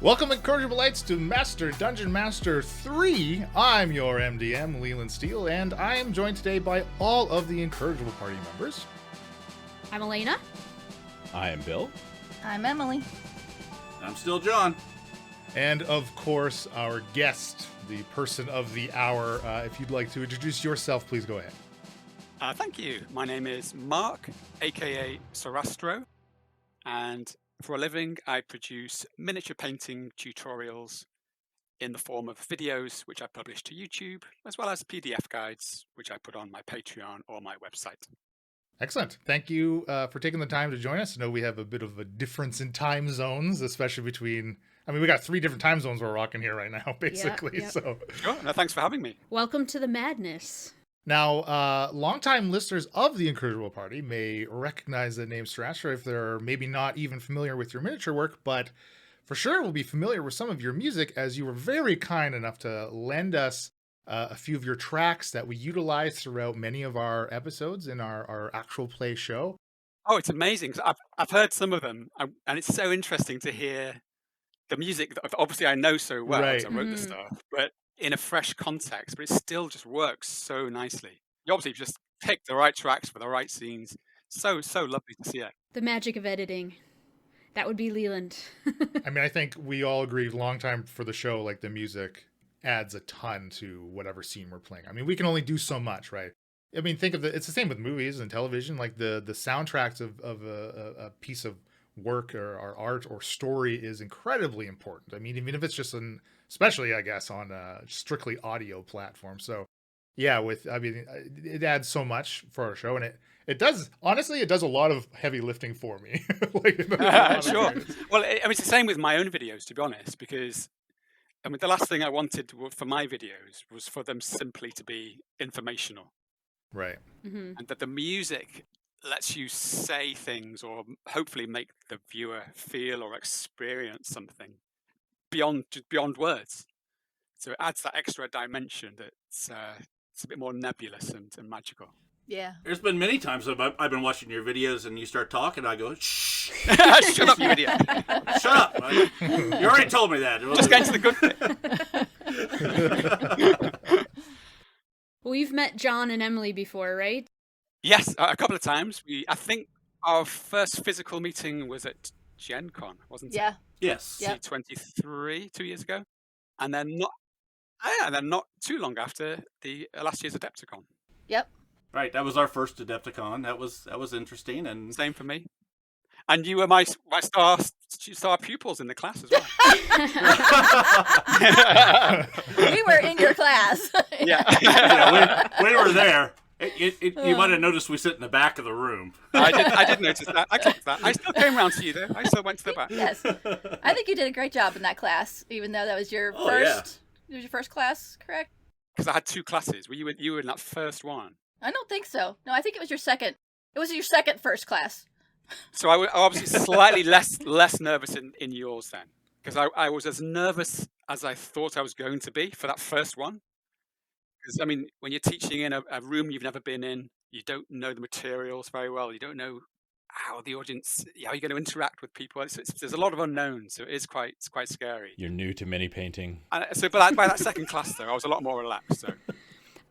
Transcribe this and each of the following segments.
Welcome, Incorrigible Lights, to Master Dungeon Master 3. I'm your MDM, Leland Steele, and I am joined today by all of the Incorrigible Party members. I'm Elena. I am Bill. I'm Emily. I'm still John. And, of course, our guest, the person of the hour. If you'd like to introduce yourself, please go ahead. Thank you. My name is Mark, aka Sorastro, and for a living, I produce miniature painting tutorials in the form of videos, which I publish to YouTube, as well as PDF guides, which I put on my Patreon or my website. Excellent. Thank you for taking the time to join us. I know we have a bit of a difference in time zones, especially between... we got 3 different time zones we're rocking here right now, basically. Yep. So, Sure. No, thanks for having me. Welcome to the madness. Now, longtime listeners of the Incorrigible Party may recognize the name Sorastro if they're maybe not even familiar with your miniature work, but for sure will be familiar with some of your music, as you were very kind enough to lend us a few of your tracks that we utilize throughout many of our episodes in our actual play show. Oh, it's amazing. I've heard some of them, and it's so interesting to hear the music that obviously I know so well, Right. because I wrote the stuff, but in a fresh context, but it still just works so nicely. You obviously just pick the right tracks for the right scenes. So lovely to see it. The magic of editing. That would be Leland. I think we all agree, long time for the show, like the music adds a ton to whatever scene we're playing. We can only do so much, right? Think of it's the same with movies and television. Like the soundtracks of a piece of work or art or story is incredibly important. Even if it's just especially I guess on a strictly audio platform. So yeah, it adds so much for our show, and it does, honestly, it does a lot of heavy lifting for me. Sure. Well, it's the same with my own videos, to be honest, because the last thing I wanted for my videos was for them simply to be informational. Right. Mm-hmm. And that the music lets you say things or hopefully make the viewer feel or experience something beyond words. So it adds that extra dimension that's it's a bit more nebulous and magical. Yeah. There's been many times I've been watching your videos and you start talking, I go, shh. Shut up, you idiot. Shut up. You already told me that. Just get to the good bit. Well, you've met John and Emily before, right? Yes, a couple of times. I think our first physical meeting was at Gen Con, wasn't it? Yeah. Yes. Yep. C23, 2 years ago. And then not too long after the last year's Adepticon. Yep. Right, that was our first Adepticon. That was interesting, and Same for me. And you were my star pupils in the class as well. We were in your class. Yeah. we were there. You might have noticed we sit in the back of the room. I did notice that. I clocked that. I still came round to you, though. I still went to the back. Yes. I think you did a great job in that class, even though that was your first. It was your first class, correct? Because I had 2 classes. Were you were in that first one? I don't think so. No, I think it was your second. It was your second first class. So I was obviously slightly less nervous in yours then. Because I was as nervous as I thought I was going to be for that first one. Because, when you're teaching in a room you've never been in, you don't know the materials very well. You don't know how the audience, how you're going to interact with people. There's a lot of unknowns, so it's quite scary. You're new to mini painting. But by that second class, though, I was a lot more relaxed. So.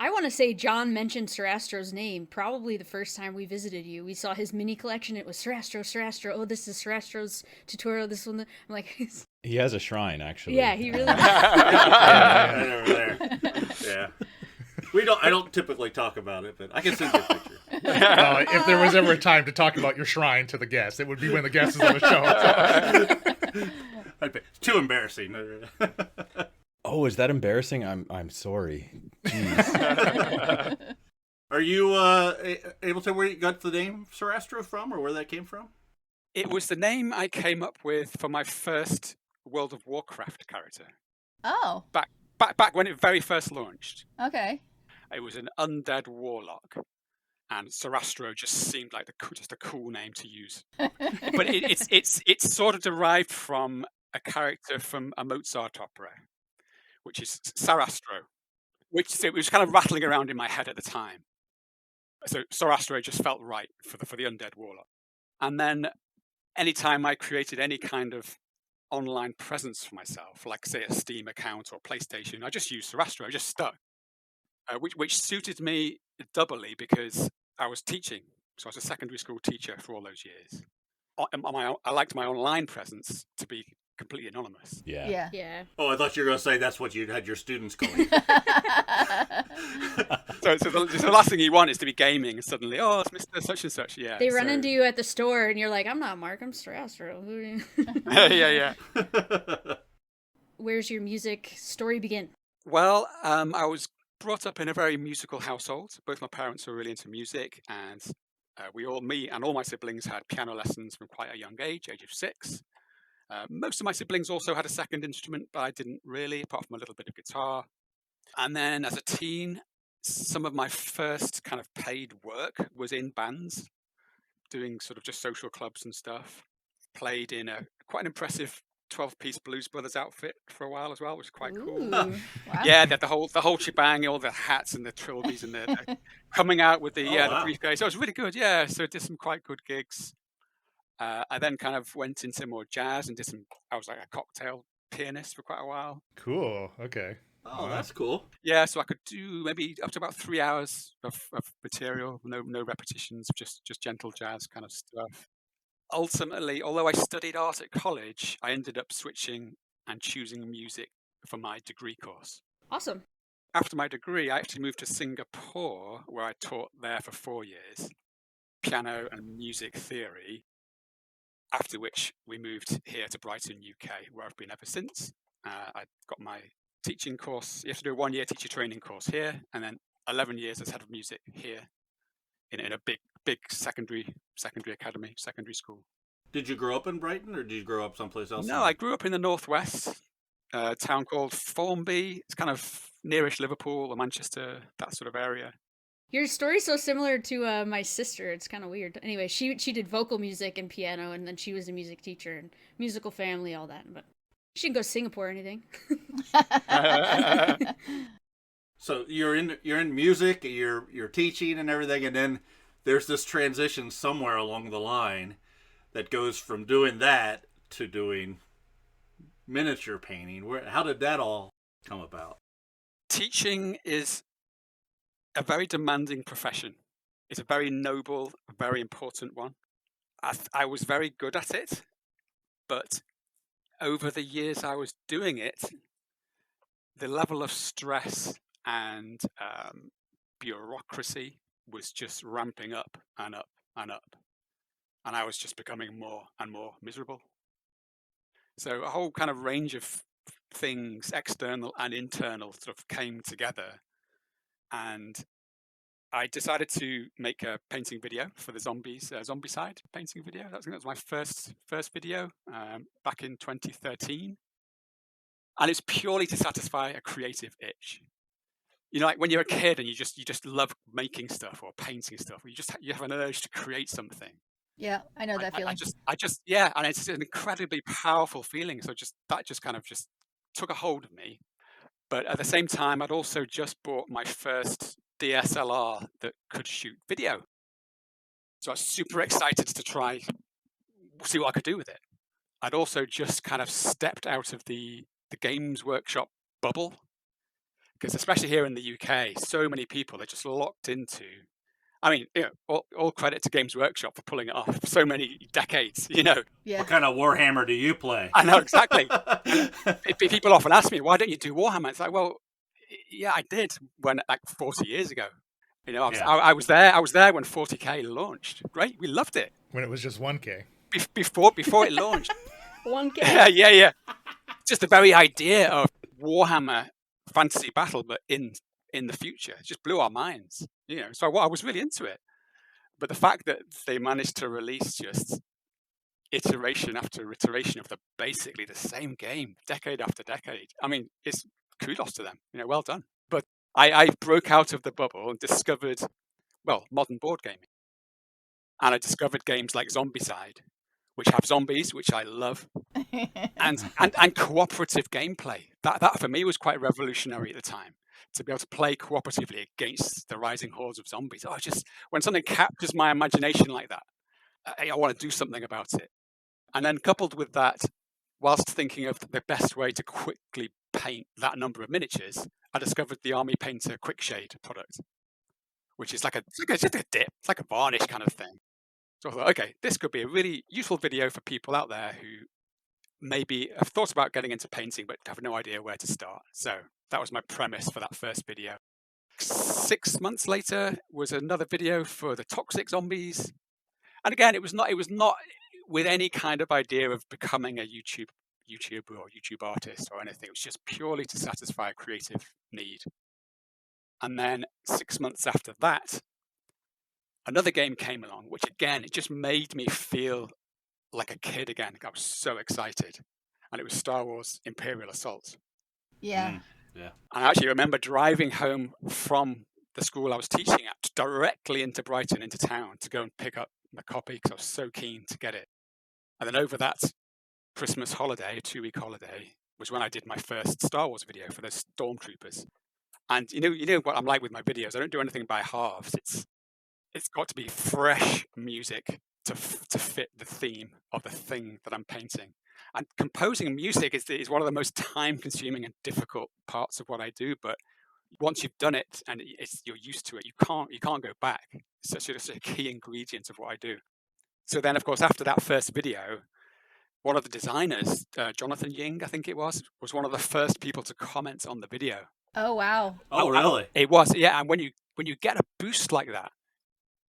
I want to say John mentioned Sorastro's name probably the first time we visited you. We saw his mini collection. It was Sorastro. Oh, this is Sorastro's tutorial. This one. I'm like... He has a shrine, actually. Yeah, he really does. Yeah, over there. Yeah. I don't typically talk about it, but I can send you a picture. If there was ever a time to talk about your shrine to the guest, it would be when the guest is on the show. It's too embarrassing. Oh, is that embarrassing? I'm sorry. Jeez. Are you able to tell where you got the name Sorastro from, or where that came from? It was the name I came up with for my first World of Warcraft character. Oh. Back when it very first launched. Okay. It was an undead warlock, and Sorastro just seemed like just a cool name to use. But it's sort of derived from a character from a Mozart opera, which is Sorastro, which it was kind of rattling around in my head at the time. So Sorastro just felt right for the undead warlock. And then anytime I created any kind of online presence for myself, like say a Steam account or PlayStation. I just used Sorastro. I just stuck, which suited me doubly because I was teaching. So I was a secondary school teacher for all those years. I liked my online presence to be completely anonymous. Yeah. Yeah. Oh, I thought you were going to say that's what you had your students call you. So the last thing you want is to be gaming and suddenly, oh, it's Mr. Such and Such. Yeah. They run into you at the store and you're like, I'm not Mark, I'm Sorastro. Who are you? yeah. Where's your music story begin? Well, I was brought up in a very musical household. Both my parents were really into music, and me and all my siblings had piano lessons from quite a young age of 6. Most of my siblings also had a second instrument, but I didn't really, apart from a little bit of guitar. And then as a teen, some of my first kind of paid work was in bands, doing sort of just social clubs and stuff. Played in quite an impressive 12-piece Blues Brothers outfit for a while as well, which was quite cool. Wow. Yeah, the whole shebang, all the hats and the trilbies and the coming out with the wow. the briefcase. So it was really good. Yeah, so did some quite good gigs. I then kind of went into more jazz and I was like a cocktail pianist for quite a while. Cool. Okay. Oh, that's cool. Yeah, so I could do maybe up to about 3 hours of material, no repetitions, just gentle jazz kind of stuff. Ultimately, although I studied art at college, I ended up switching and choosing music for my degree course. Awesome. After my degree, I actually moved to Singapore, where I taught there for 4 years, piano and music theory, after which we moved here to Brighton, UK, where I've been ever since. I got my teaching course. You have to do a 1-year teacher training course here, and then 11 years as head of music here in a big secondary academy, secondary school. Did you grow up in Brighton, or did you grow up someplace else? No, I grew up in the northwest, a town called Formby. It's kind of nearish Liverpool or Manchester, that sort of area. Your story's so similar to my sister. It's kind of weird. Anyway, she did vocal music and piano, and then she was a music teacher and musical family, all that. But she didn't go to Singapore or anything. So you're in music, you're teaching and everything, and then there's this transition somewhere along the line that goes from doing that to doing miniature painting. How did that all come about? Teaching is a very demanding profession. It's a very noble, very important one. I was very good at it, but over the years I was doing it, the level of stress and bureaucracy was just ramping up and up and up. And I was just becoming more and more miserable. So a whole kind of range of things, external and internal, sort of came together. And I decided to make a painting video for the Zombicide painting video. I think that was my first video back in 2013. And it's purely to satisfy a creative itch. You know, like when you're a kid and you just love making stuff or painting stuff, or you have an urge to create something. Yeah, I know that feeling. Yeah, and it's an incredibly powerful feeling. So that kind of took a hold of me. But at the same time, I'd also just bought my first DSLR that could shoot video. So I was super excited to try, see what I could do with it. I'd also just kind of stepped out of the Games Workshop bubble, because especially here in the UK, so many people are just locked into, I mean, you know, all credit to Games Workshop for pulling it off for so many decades, you know. Yeah. What kind of Warhammer do you play? I know, exactly. People often ask me, why don't you do Warhammer? It's like, well, yeah, I did when, like 40 years ago. You know, I was there when 40K launched. Great, we loved it. When it was just 1K. Before it launched. 1K. Yeah. Just the very idea of Warhammer fantasy battle, but in the future, it just blew our minds. You know, so I was really into it. But the fact that they managed to release just iteration after iteration of basically the same game, decade after decade. I mean, it's kudos to them. You know, well done. But I broke out of the bubble and discovered, well, modern board gaming. And I discovered games like Zombicide, which have zombies, which I love, and cooperative gameplay. That for me was quite revolutionary at the time, to be able to play cooperatively against the rising hordes of zombies. When something captures my imagination like that, I want to do something about it. And then coupled with that, whilst thinking of the best way to quickly paint that number of miniatures, I discovered the Army Painter Quick Shade product, which is just a dip. It's like a varnish kind of thing. So I thought, okay, this could be a really useful video for people out there who maybe have thought about getting into painting but have no idea where to start. So that was my premise for that first video. 6 months later was another video for the toxic zombies. And again, it was not with any kind of idea of becoming a YouTuber or YouTube artist or anything. It was just purely to satisfy a creative need. And then 6 months after that, another game came along, which again, it just made me feel like a kid again. I was so excited. And it was Star Wars Imperial Assault. Yeah. Yeah. And I actually remember driving home from the school I was teaching at directly into Brighton, into town, to go and pick up my copy because I was so keen to get it. And then over that Christmas holiday, 2-week holiday, was when I did my first Star Wars video for the Stormtroopers. And you know what I'm like with my videos. I don't do anything by halves. It's got to be fresh music to fit the theme of the thing that I'm painting. And composing music is one of the most time-consuming and difficult parts of what I do. But once you've done it and you're used to it, you can't go back. It's such a key ingredient of what I do. So then, of course, after that first video, one of the designers, Jonathan Ying, I think it was one of the first people to comment on the video. Oh, wow. Oh, really? It was, yeah. And when you get a boost like that,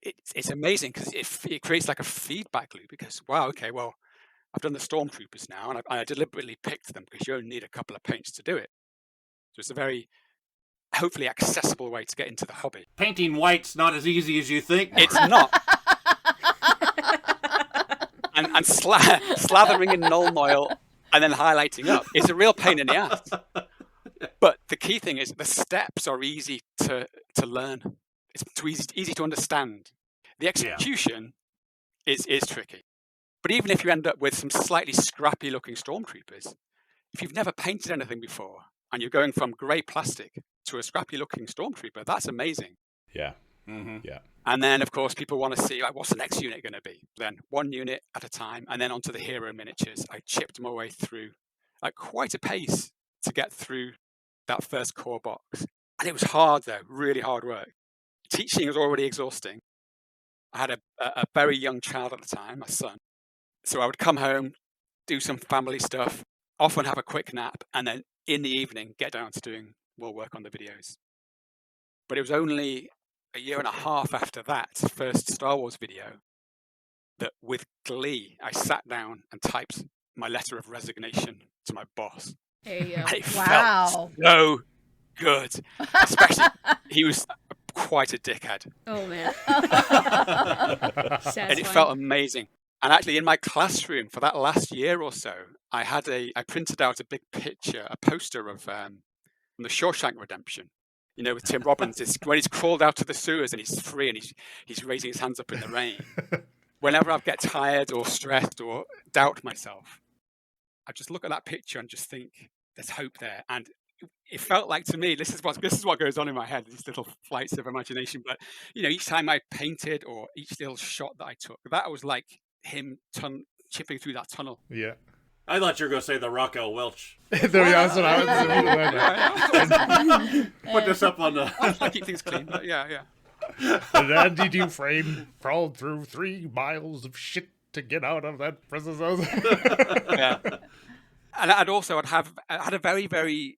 it's amazing because it creates like a feedback loop. Because wow, okay, well, I've done the Stormtroopers now, and I deliberately picked them because you only need a couple of paints to do it. So it's a very hopefully accessible way to get into the hobby. Painting white's not as easy as you think. It's not. and slathering in Nuln Oil and then highlighting up is a real pain in the ass. But the key thing is the steps are easy to learn. It's too easy to understand. The execution is tricky. But even if you end up with some slightly scrappy looking Stormtroopers, if you've never painted anything before and you're going from grey plastic to a scrappy looking Stormtrooper, that's amazing. Yeah. Mm-hmm. Yeah. And then, of course, people want to see, like, what's the next unit going to be? Then one unit at a time, and then onto the hero miniatures. I chipped my way through at quite a pace to get through that first core box. And it was hard, though, really hard work. Teaching was already exhausting. I had a very young child at the time, my son. So I would come home, do some family stuff, often have a quick nap, and then in the evening, get down to doing more work on the videos. But it was only a year and a half after that first Star Wars video that with glee, I sat down and typed my letter of resignation to my boss. There you go. And it Wow. felt so good. Especially, he was quite a dickhead. Oh man. And it felt amazing. And actually in my classroom for that last year or so, I printed out a big picture, a poster of The Shawshank Redemption. You know, with Tim Robbins, when he's crawled out of the sewers and he's free and he's raising his hands up in the rain. Whenever I get tired or stressed or doubt myself, I just look at that picture and just think, there's hope there. And it felt like to me, this is what goes on in my head, these little flights of imagination. But you know, each time I painted or each little shot that I took, that was like him chipping through that tunnel. Yeah. I thought you were going to say the Raquel Welch. That's what I was. Put this up on the... I keep things clean, but yeah. And Andy Dufresne crawled through 3 miles of shit to get out of that prison. Yeah. And I'd had a very, very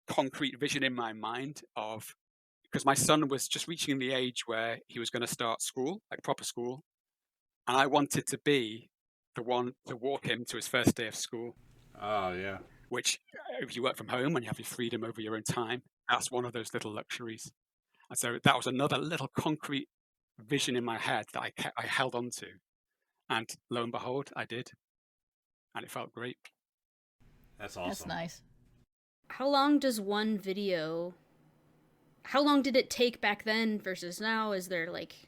concrete vision in my mind of, because my son was just reaching the age where he was going to start school, like proper school. And I wanted to be the one to walk him to his first day of school. Oh, yeah. Which, if you work from home and you have your freedom over your own time, that's one of those little luxuries. And so that was another little concrete vision in my head that I held on to. And lo and behold, I did. And it felt great. That's awesome. That's nice. How long did it take back then versus now? Is there like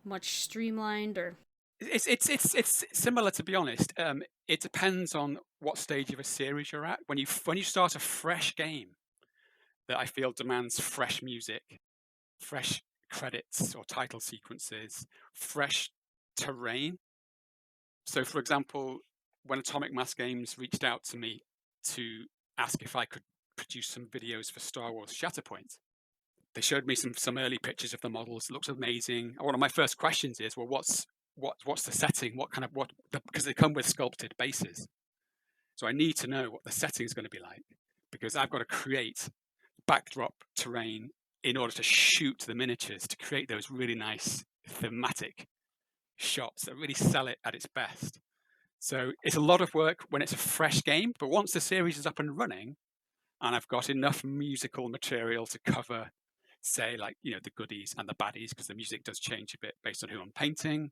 much streamlined or? It's similar, to be honest. It depends on what stage of a series you're at. When you start a fresh game that I feel demands fresh music, fresh credits or title sequences, fresh terrain. So, for example, when Atomic Mass Games reached out to me to ask if I could produce some videos for Star Wars Shatterpoint, they showed me some early pictures of the models. It looks amazing. One of my first questions is, well, what's the setting? Because they come with sculpted bases, so I need to know what the setting is going to be like, because I've got to create backdrop terrain in order to shoot the miniatures, to create those really nice thematic shots that really sell it at its best. So it's a lot of work when it's a fresh game, but once the series is up and running and I've got enough musical material to cover, say, like, the goodies and the baddies, because the music does change a bit based on who I'm painting,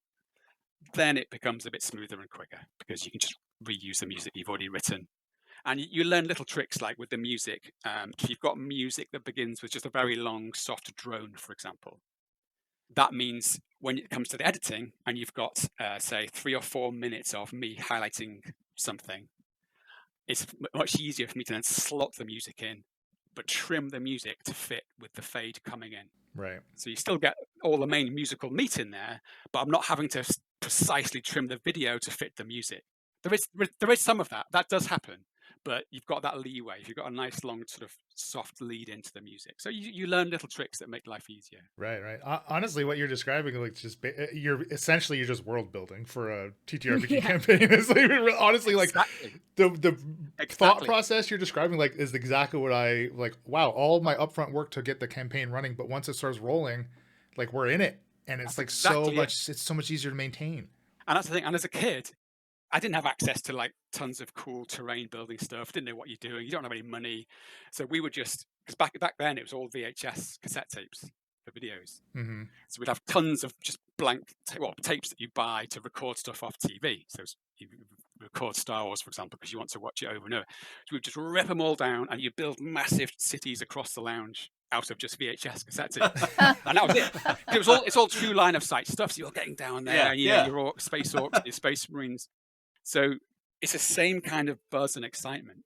then it becomes a bit smoother and quicker, because you can just reuse the music you've already written. And you learn little tricks, like with the music. If you've got music that begins with just a very long, soft drone, for example, that means when it comes to the editing and you've got, say, 3 or 4 minutes of me highlighting something, it's much easier for me to then slot the music in, but trim the music to fit with the fade coming in. Right. So you still get all the main musical meat in there, but I'm not having to precisely trim the video to fit the music. There is some of that. That does happen. But you've got that leeway. You've got a nice long sort of soft lead into the music. So you learn little tricks that make life easier. Right. Honestly, what you're describing, like, you're just world building for a TTRPG campaign. It's like, honestly, like, exactly. the thought process you're describing, like, is exactly what I like. Wow, all my upfront work to get the campaign running, but once it starts rolling, like, we're in it, and it's like it's so much easier to maintain. And that's the thing. And as a kid, I didn't have access to like tons of cool terrain building stuff. Didn't know what you're doing. You don't have any money. So we would just, because back then it was all VHS cassette tapes for videos. Mm-hmm. So we'd have tons of just blank tapes that you buy to record stuff off TV. So you record Star Wars, for example, because you want to watch it over and over. So we'd just rip them all down and you build massive cities across the lounge out of just VHS cassette tapes. And that was it. It's all true line of sight stuff. So you're getting down there, and you're space orcs, your space marines. So it's the same kind of buzz and excitement.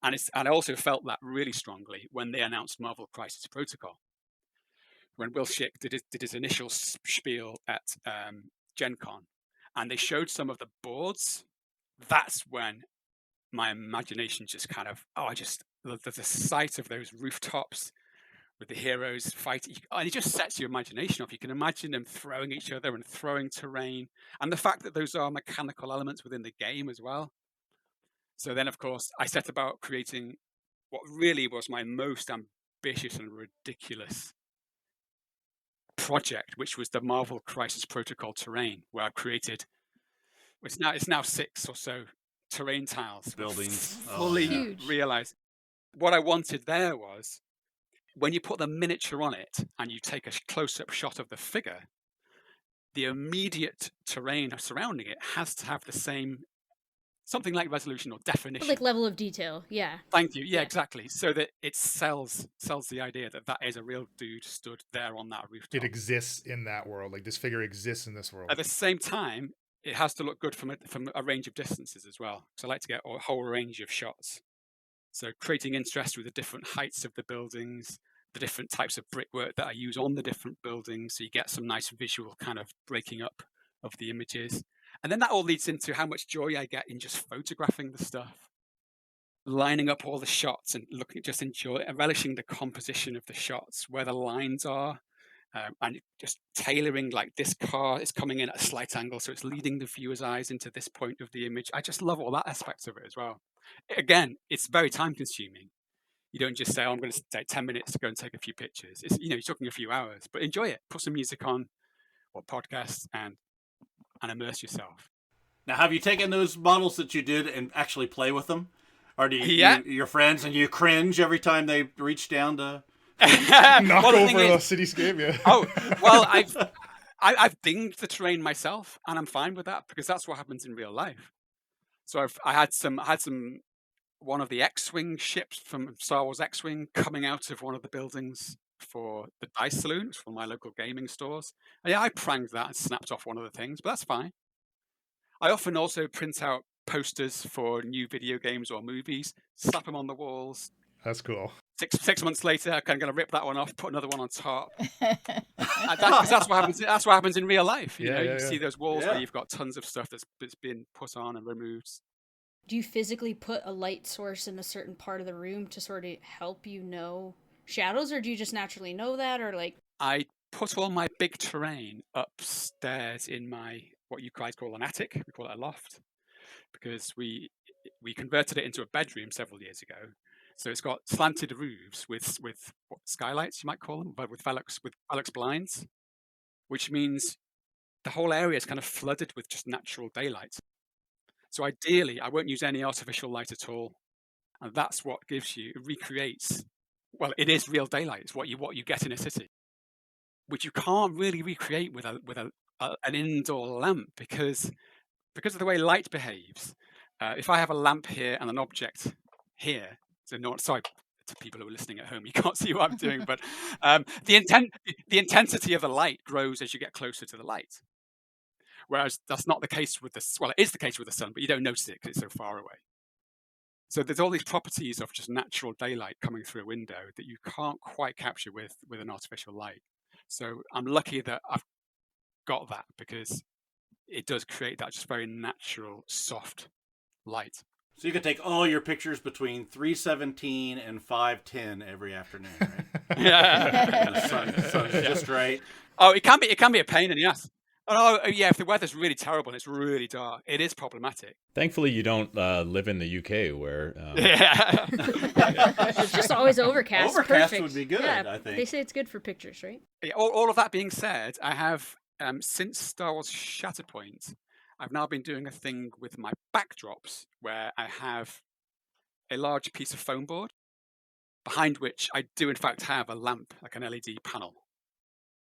And I also felt that really strongly when they announced Marvel Crisis Protocol. When Will Schick did his initial spiel at Gen Con, and they showed some of the boards, that's when my imagination just kind of, the sight of those rooftops with the heroes fighting, and it just sets your imagination off. You can imagine them throwing each other and throwing terrain, and the fact that those are mechanical elements within the game as well. So then, of course, I set about creating what really was my most ambitious and ridiculous project, which was the Marvel Crisis Protocol terrain, where I created, it's now 6 or so terrain tiles, buildings, fully realized. What I wanted there was, when you put the miniature on it and you take a close-up shot of the figure, the immediate terrain surrounding it has to have the same, something like resolution or definition. Like level of detail, yeah. Thank you, yeah, exactly. So that it sells the idea that is a real dude stood there on that rooftop. It exists in that world, like this figure exists in this world. At the same time, it has to look good from a range of distances as well. So I like to get a whole range of shots. So creating interest with the different heights of the buildings, the different types of brickwork that I use on the different buildings, so you get some nice visual kind of breaking up of the images. And then that all leads into how much joy I get in just photographing the stuff, lining up all the shots and relishing the composition of the shots, where the lines are, and just tailoring, like, this car is coming in at a slight angle, so it's leading the viewer's eyes into this point of the image. I just love all that aspect of it as well. Again, it's very time consuming. You don't just say, I'm going to take 10 minutes to go and take a few pictures. You're talking a few hours, but enjoy it. Put some music on or podcasts and immerse yourself. Now, have you taken those models that you did and actually play with them? Or do your friends, and you cringe every time they reach down to knock over a cityscape? Yeah. Oh, well, I've dinged the terrain myself, and I'm fine with that, because that's what happens in real life. So I had one of the X-Wing ships from Star Wars X-Wing coming out of one of the buildings for the Dice Saloon, from my local gaming stores. And I pranged that and snapped off one of the things, but that's fine. I often also print out posters for new video games or movies, slap them on the walls. That's cool. 6 months later, I'm going to rip that one off, put another one on top. That's what happens. That's what happens in real life. You see those walls where you've got tons of stuff that's been put on and removed. do you physically put a light source in a certain part of the room to sort of help you know shadows, or do you just naturally know that, or like? I put all my big terrain upstairs in my, what you guys call an attic. We call it a loft, because we converted it into a bedroom several years ago. So it's got slanted roofs with what, skylights, you might call them, but with Velux blinds, which means the whole area is kind of flooded with just natural daylight. So ideally, I won't use any artificial light at all, and that's what gives you, it recreates. Well, it is real daylight. It's what you get in a city, which you can't really recreate with an indoor lamp because of the way light behaves. If I have a lamp here and an object here, so not sorry to people who are listening at home, you can't see what I'm doing, but the intensity of the light grows as you get closer to the light. Whereas that's not the case with well, it is the case with the sun, but you don't notice it because it's so far away. So there's all these properties of just natural daylight coming through a window that you can't quite capture with an artificial light. So I'm lucky that I've got that, because it does create that just very natural, soft light. So you could take all your pictures between 3:17 and 5:10 every afternoon, right? Yeah. The sun's just right. Oh, it can be a pain in the ass. Oh yeah, if the weather's really terrible and it's really dark, it is problematic. Thankfully, you don't live in the UK where. Yeah. It's just always overcast. Overcast Perfect. would be good, Yeah, I think. they say it's good for pictures, right? All of that being said, I have since Star Wars Shatterpoint, I've now been doing a thing with my backdrops where I have a large piece of foam board behind which I do in fact have a lamp, like an LED panel.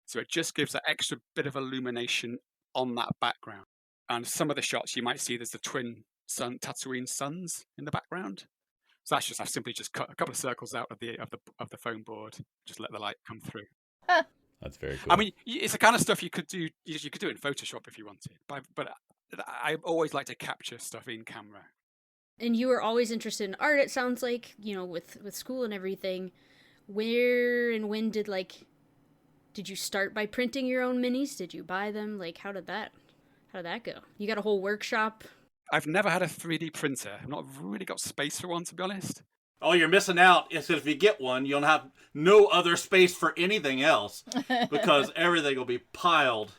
So it just gives that extra bit of illumination on that background. And some of the shots you might see there's the twin Tatooine suns in the background. So that's just, I've simply just cut a couple of circles out of the foam board, just let the light come through. That's very cool. I mean, it's the kind of stuff you could do in Photoshop if you wanted, but I always like to capture stuff in camera. And you were always interested in art, it sounds like, with school and everything. Where and when did you start by printing your own minis? Did you buy them? Like, how did that go? You got a whole workshop? I've never had a 3D printer. I've not really got space for one, to be honest. Oh, you're missing out. Is if you get one, you'll have no other space for anything else because everything will be piled.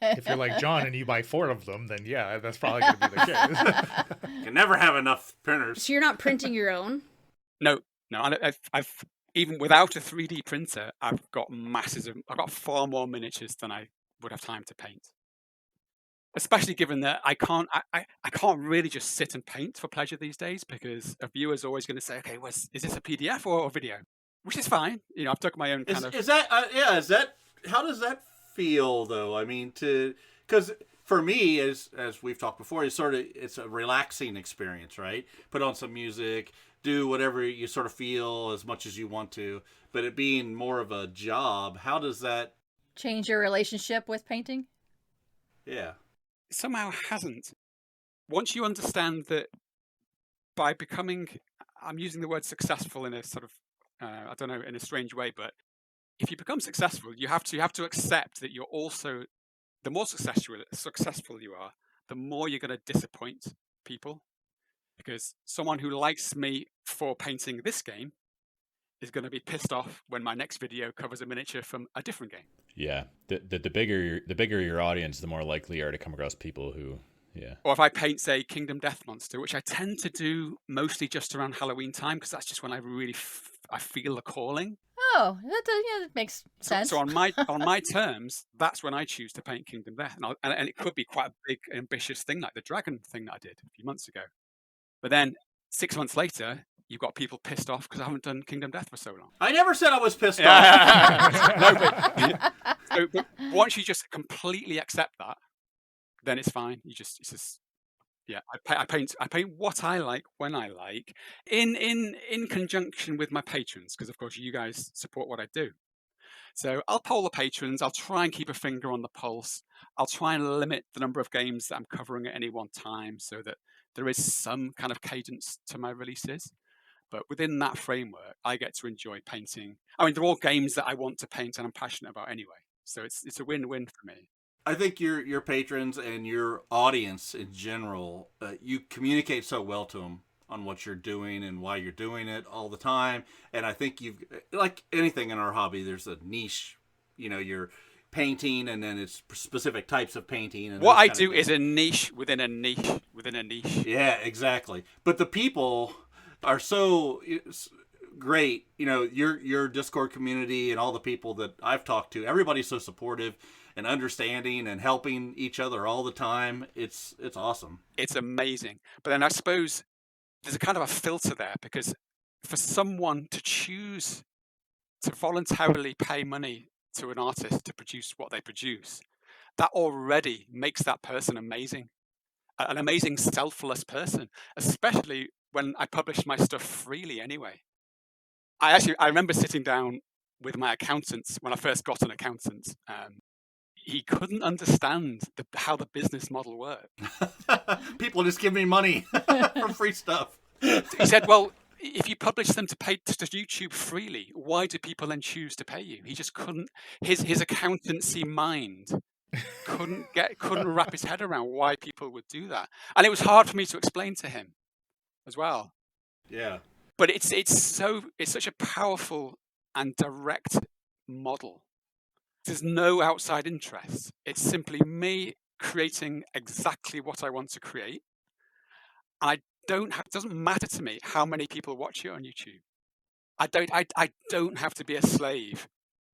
If you're like John and you buy 4 of them, then yeah, that's probably going to be the case. You can never have enough printers. So you're not printing your own? No. I've even without a 3D printer, I've got far more miniatures than I would have time to paint. Especially given that I can't really just sit and paint for pleasure these days, because a viewer's always going to say, okay, is this a PDF or a video? Which is fine. I've took my own kind of. Is that how does that feel though? I mean, because for me, as we've talked before, it's a relaxing experience, right? Put on some music, do whatever you sort of feel as much as you want to, but it being more of a job, how does that change your relationship with painting? Yeah. It somehow hasn't. Once you understand that by becoming, I'm using the word successful in a sort of, I don't know, in a strange way, but if you become successful, you have to accept that you're also, the more successful you are, the more you're going to disappoint people. Because someone who likes me for painting this game is going to be pissed off when my next video covers a miniature from a different game. Yeah, the bigger your audience, the more likely you are to come across people who, yeah. Or if I paint, say, Kingdom Death Monster, which I tend to do mostly just around Halloween time, because that's just when I really I feel the calling. Oh, that makes sense. So on my terms, that's when I choose to paint Kingdom Death, and it could be quite a big, ambitious thing, like the dragon thing that I did a few months ago. But then 6 months later, you've got people pissed off because I haven't done Kingdom Death for so long. I never said I was pissed off. No, but once you just completely accept that, then it's fine. It's just yeah. I paint what I like when I like, in conjunction with my patrons, because of course you guys support what I do. So I'll poll the patrons. I'll try and keep a finger on the pulse. I'll try and limit the number of games that I'm covering at any one time, so that there is some kind of cadence to my releases. But within that framework, I get to enjoy painting. I mean, they're all games that I want to paint and I'm passionate about anyway. So it's a win-win for me. I think your patrons and your audience in general, you communicate so well to them on what you're doing and why you're doing it all the time. And I think you've, like anything in our hobby, there's a niche. You know, you're painting, and then it's specific types of painting. And what I do is a niche within a niche within a niche. Yeah, exactly. But the people are so great. You know, your Discord community and all the people that I've talked to, everybody's so supportive and understanding and helping each other all the time. It's awesome. It's amazing. But then I suppose there's a kind of a filter there, because for someone to choose to voluntarily pay money to an artist to produce what they produce, that already makes that person amazing. An amazing selfless person, especially when I publish my stuff freely anyway. I remember sitting down with my accountant when I first got an accountant. He couldn't understand how the business model worked. People just give me money for free stuff. He said, well, if you publish them to YouTube freely, why do people then choose to pay you? He just couldn't, his accountancy mind couldn't wrap his head around why people would do that. And it was hard for me to explain to him as well. Yeah. But it's such a powerful and direct model. There's no outside interest. It's simply me creating exactly what I want to create. And it doesn't matter to me how many people watch it on YouTube. I don't have to be a slave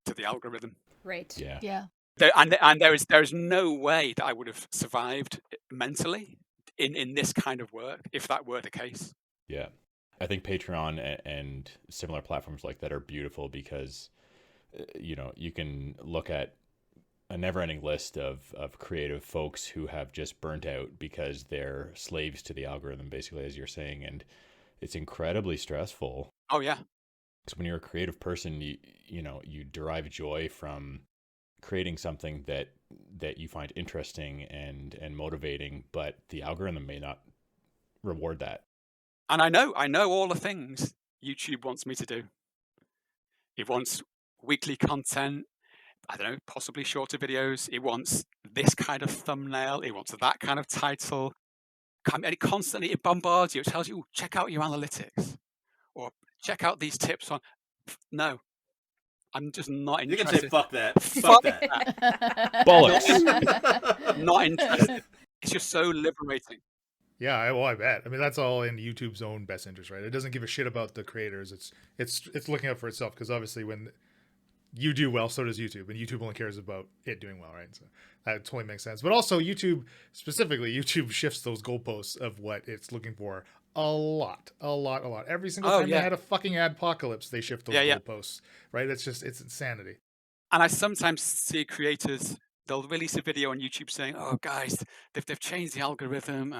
to the algorithm. Right. Yeah. And there is no way that I would have survived mentally in this kind of work if that were the case. Yeah. I think Patreon and similar platforms like that are beautiful because, you know, you can look at a never-ending list of creative folks who have just burnt out because they're slaves to the algorithm, basically, as you're saying, and it's incredibly stressful. Oh yeah. Because when you're a creative person, you know you derive joy from creating something that you find interesting and motivating, but the algorithm may not reward that. And I know all the things YouTube wants me to do. It wants weekly content, I don't know, possibly shorter videos. It wants this kind of thumbnail. It wants that kind of title. And it bombards you. It tells you, check out your analytics or check out these tips on. No, I'm just not interested. You can say fuck that. Fuck that. Bollocks. Not interested. It's just so liberating. Yeah, I bet. I mean, that's all in YouTube's own best interest, right? It doesn't give a shit about the creators. It's looking out for itself, because obviously when you do well, so does YouTube, and YouTube only cares about it doing well, right? So that totally makes sense. But also YouTube shifts those goalposts of what it's looking for a lot. Every single time they had a fucking adpocalypse, they shift those goalposts, right? It's insanity. And I sometimes see creators, they'll release a video on YouTube saying, "Oh, guys, they've changed the algorithm.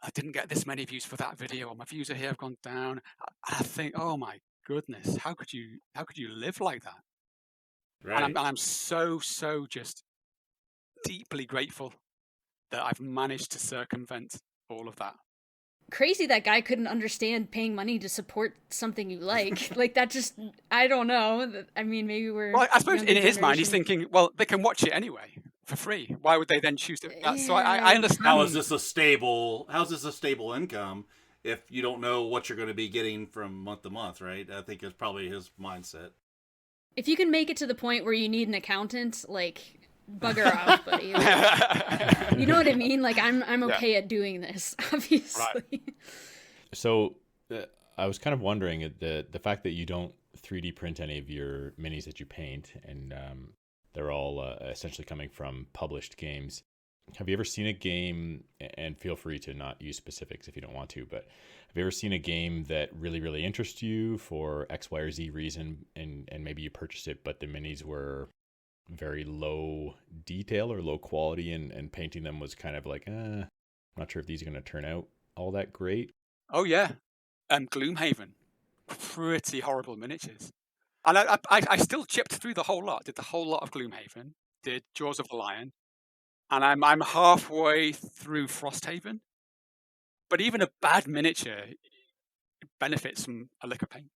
I didn't get this many views for that video, or my views here have gone down." I think, oh my goodness, how could you live like that? Right. And I'm so just deeply grateful that I've managed to circumvent all of that. Crazy that guy couldn't understand paying money to support something you like. Like, that just, I don't know. I mean, maybe we're... Well, I suppose in his mind, he's thinking, well, they can watch it anyway for free. Why would they then choose to... So I understand. How is this a stable income if you don't know what you're going to be getting from month to month, right? I think it's probably his mindset. If you can make it to the point where you need an accountant, like, bugger off, buddy. Like, you know what I mean? Like, I'm okay at doing this, obviously. Right. So I was kind of wondering, the fact that you don't 3D print any of your minis that you paint, and they're all essentially coming from published games. Have you ever seen a game, and feel free to not use specifics if you don't want to, but have you ever seen a game that really, really interests you for X, Y, or Z reason, and maybe you purchased it, but the minis were very low detail or low quality, and painting them was kind of like, I'm not sure if these are going to turn out all that great? Oh, yeah. Gloomhaven. Pretty horrible miniatures. And I still chipped through the whole lot, did the whole lot of Gloomhaven, did Jaws of the Lion, and I'm halfway through Frosthaven. But even a bad miniature benefits from a lick of paint.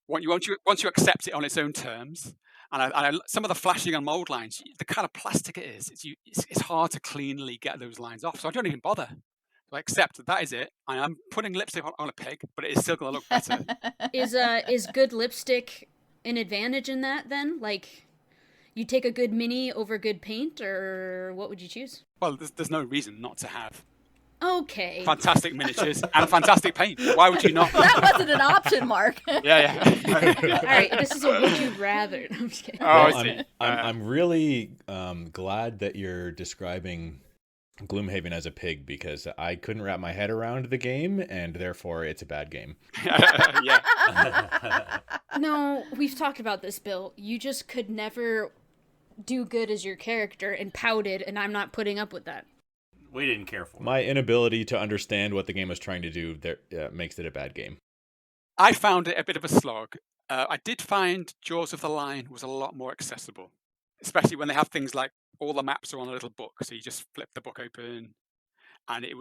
Once you accept it on its own terms, And some of the flashing and mold lines, the kind of plastic it is, it's hard to cleanly get those lines off. So I don't even bother. I accept that is it. And I'm putting lipstick on a pig, but it is still going to look better. Is good lipstick an advantage in that then? Like, you take a good mini over good paint, or what would you choose? Well, there's no reason not to have Okay. fantastic miniatures and fantastic paint. Why would you not? That wasn't an option, Mark. Yeah. All right, this is a would you rather. No, I'm just kidding. Oh, Well, I see. I'm really glad that you're describing Gloomhaven as a pig, because I couldn't wrap my head around the game, and therefore it's a bad game. Yeah. No, we've talked about this, Bill. You just could never do good as your character and pouted, and I'm not putting up with that. We didn't care for it. My inability to understand what the game was trying to do makes it a bad game. I found it a bit of a slog. I did find Jaws of the Lion was a lot more accessible, especially when they have things like all the maps are on a little book, so you just flip the book open, and it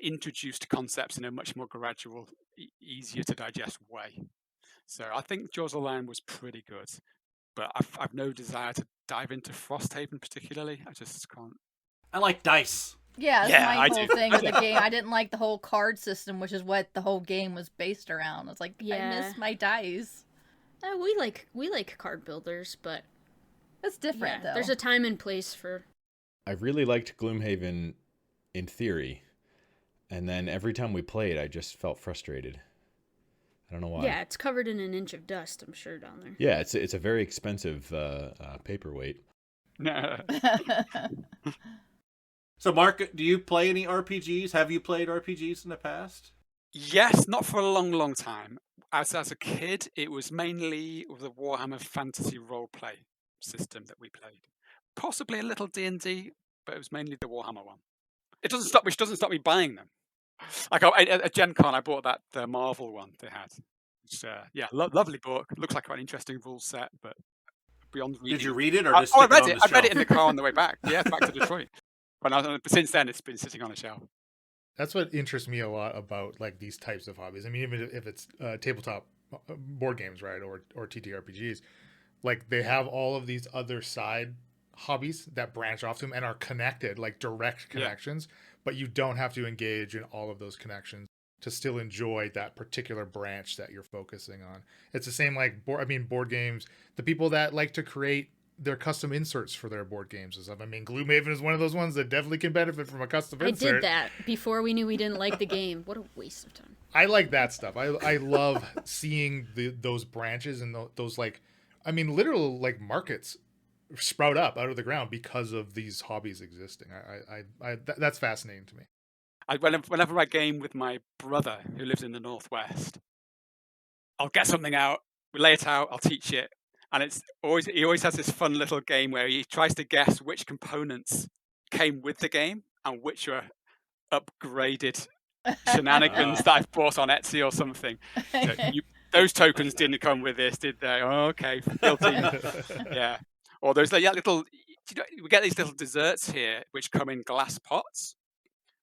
introduced concepts in a much more gradual, easier to digest way. So I think Jaws of the Lion was pretty good, but I've no desire to dive into Frosthaven particularly. I just can't. I like dice. Yeah, that's Yeah, my I whole do. thing with the game. I didn't like the whole card system, which is what the whole game was based around. It's like, I Yeah. miss my dice. We like card builders, but It's different, though. there's a time and place for. I really liked Gloomhaven in theory, and then every time we played, I just felt frustrated. I don't know why. Yeah, it's covered in an inch of dust, I'm sure, down there. Yeah, it's a very expensive paperweight. So, Mark, do you play any RPGs? Have you played RPGs in the past? Yes, not for a long, long time. As a kid, it was mainly the Warhammer Fantasy roleplay system that we played. Possibly a little D&D, but it was mainly the Warhammer one. Which doesn't stop me buying them. Like at Gen Con, I bought the Marvel one they had. Which, lovely book. Looks like quite an interesting rule set, but beyond reading. Did you read it or just I stick read it on it. the I read it shelf? in the car on the way back. Yeah, back to Detroit. But since then, it's been sitting on a shelf. That's what interests me a lot about like these types of hobbies. I mean, even if it's tabletop board games, right, or TTRPGs, like they have all of these other side hobbies that branch off to them and are connected, like direct connections. But you don't have to engage in all of those connections to still enjoy that particular branch that you're focusing on. It's the same like board games. The people that like to create their custom inserts for their board games and stuff. I mean, Gloomhaven is one of those ones that definitely can benefit from a custom insert. I did that before we knew we didn't like the game. What a waste of time. I like that stuff. I love seeing those branches and those like, I mean, literal like markets sprout up out of the ground because of these hobbies existing. That's fascinating to me. Whenever I game with my brother who lives in the Northwest, I'll get something out, we lay it out, I'll teach it. And he always has this fun little game where he tries to guess which components came with the game and which are upgraded shenanigans that I've bought on Etsy or something. So those tokens didn't come with this, did they? Oh, okay, guilty. Yeah. Or those little, we get these little desserts here which come in glass pots,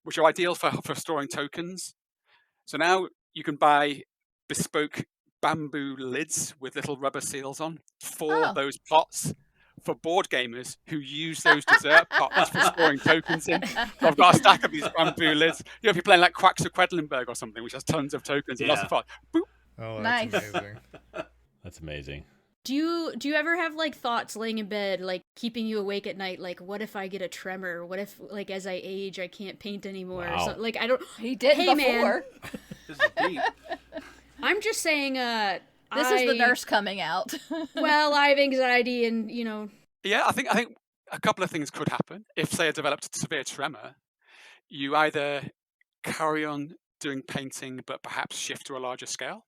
which are ideal for storing tokens. So now you can buy bespoke bamboo lids with little rubber seals on for those pots for board gamers who use those dessert pots for storing tokens in. So I've got a stack of these bamboo lids. If you're playing like Quacks of Quedlinburg or something, which has tons of tokens and lots of pots. Boop. Oh, Nice. that's amazing. That's amazing. Do you ever have like thoughts laying in bed, like keeping you awake at night, like what if I get a tremor? What if like as I age I can't paint anymore? Wow. So, like I don't. He did Hey, before. This is deep. I'm just saying. This is the nurse coming out. Well, I have anxiety, and Yeah, I think a couple of things could happen. If, say, I developed a severe tremor, you either carry on doing painting, but perhaps shift to a larger scale,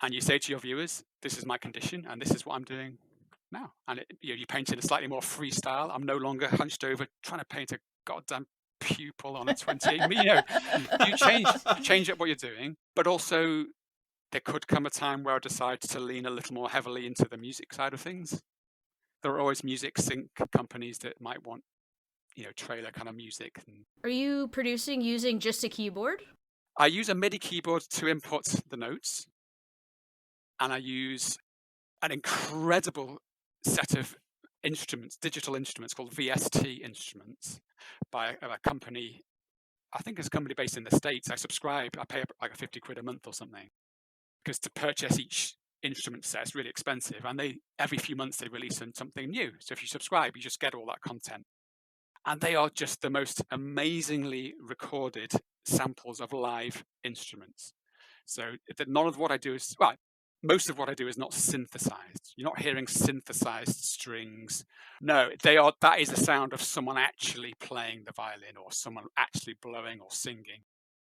and you say to your viewers, "This is my condition, and this is what I'm doing now." And you paint in a slightly more freestyle. I'm no longer hunched over trying to paint a goddamn pupil on a 28. You change up what you're doing, but also there could come a time where I decide to lean a little more heavily into the music side of things. There are always music sync companies that might want, trailer kind of music. Are you producing using just a keyboard? I use a MIDI keyboard to input the notes, and I use an incredible set of instruments, digital instruments called VST instruments by a company. I think it's a company based in the States. I subscribe, I pay like a 50 quid a month or something, because to purchase each instrument set is really expensive. And every few months they release something new. So if you subscribe, you just get all that content. And they are just the most amazingly recorded samples of live instruments. So none of what I do is, well, most of what I do is not synthesized. You're not hearing synthesized strings. No, that is the sound of someone actually playing the violin or someone actually blowing or singing.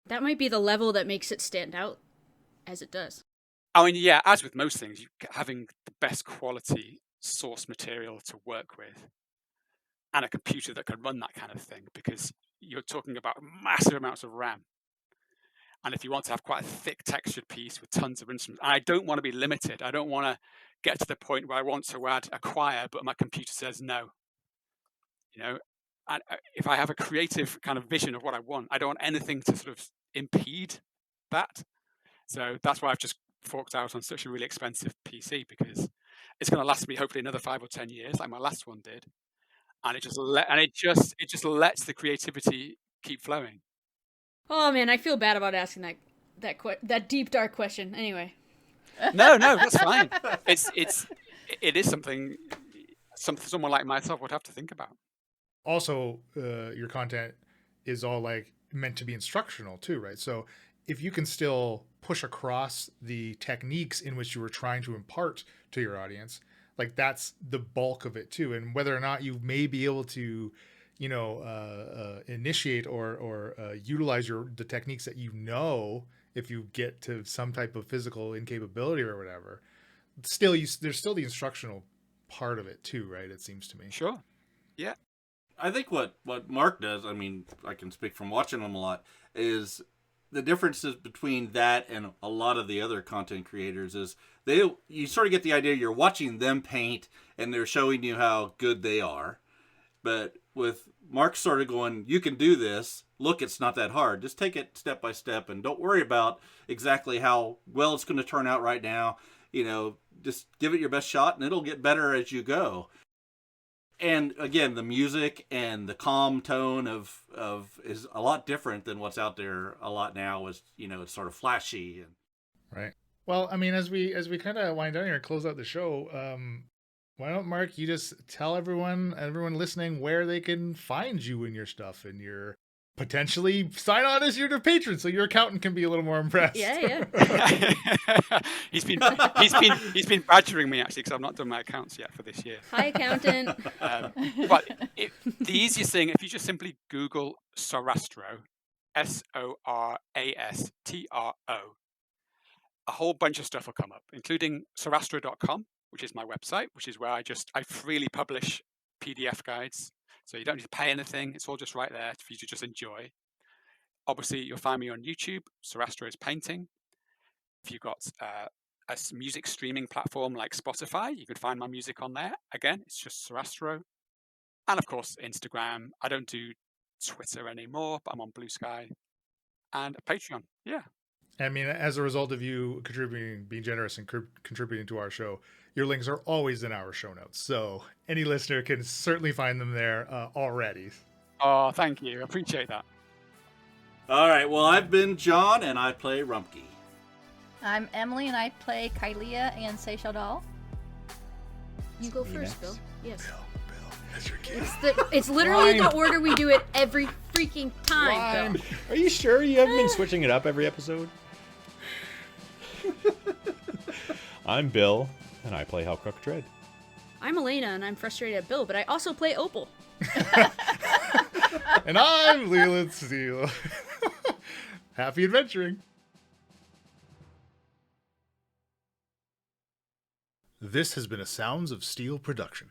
That might be the level that makes it stand out as it does. I mean, yeah, as with most things, having the best quality source material to work with and a computer that can run that kind of thing, because you're talking about massive amounts of RAM. And if you want to have quite a thick textured piece with tons of instruments, and I don't want to be limited. I don't want to get to the point where I want to add a choir, but my computer says no. And if I have a creative kind of vision of what I want, I don't want anything to sort of impede that. So that's why I've just forked out on such a really expensive PC, because it's going to last me hopefully another 5 or 10 years, like my last one did. And it just lets the creativity keep flowing. Oh man, I feel bad about asking that deep dark question. Anyway. No, that's fine. It is something someone like myself would have to think about. Also, your content is all like meant to be instructional too, right? So if you can still push across the techniques in which you were trying to impart to your audience, like that's the bulk of it too. And whether or not you may be able to, initiate or utilize the techniques that if you get to some type of physical incapability or whatever, there's still the instructional part of it too, right? It seems to me. Sure. Yeah. I think what Mark does, I mean, I can speak from watching him a lot, is the differences between that and a lot of the other content creators is you sort of get the idea you're watching them paint and they're showing you how good they are. But with Mark sort of going, you can do this. Look, it's not that hard. Just take it step by step and don't worry about exactly how well it's going to turn out right now. Just give it your best shot and it'll get better as you go. And again, the music and the calm tone of is a lot different than what's out there a lot now. It's sort of flashy and right. Well, I mean, as we kind of wind down here and close out the show, why don't Mark, you just tell everyone listening where they can find you and your stuff, and your potentially sign on as your patron, so your accountant can be a little more impressed. Yeah. He's been badgering me actually, because I've not done my accounts yet for this year. Hi, accountant. But the easiest thing, if you just simply Google Sorastro, Sorastro, a whole bunch of stuff will come up, including sorastro.com, which is my website, which is where I freely publish PDF guides. So you don't need to pay anything. It's all just right there for you to just enjoy. Obviously, you'll find me on YouTube, Sorastro is Painting. If you've got a music streaming platform like Spotify, you could find my music on there. Again, it's just Sorastro. And of course, Instagram. I don't do Twitter anymore, but I'm on Blue Sky. And a Patreon, yeah. I mean, as a result of you contributing, being generous and contributing to our show, your links are always in our show notes. So any listener can certainly find them there already. Oh, thank you. I appreciate that. All right. Well, I've been John, and I play Rumpke. I'm Emily, and I play Kylea and Seychelles Doll. You go first, Bill. Yes. Bill, that's your kid. It's literally the order we do it every freaking time, Bill. Are you sure you haven't been switching it up every episode? I'm Bill, and I play Hal Crook Tread. I'm Elena, and I'm frustrated at Bill, but I also play Opal. And I'm Leland Steele. Happy adventuring. This has been a Sounds of Steel production.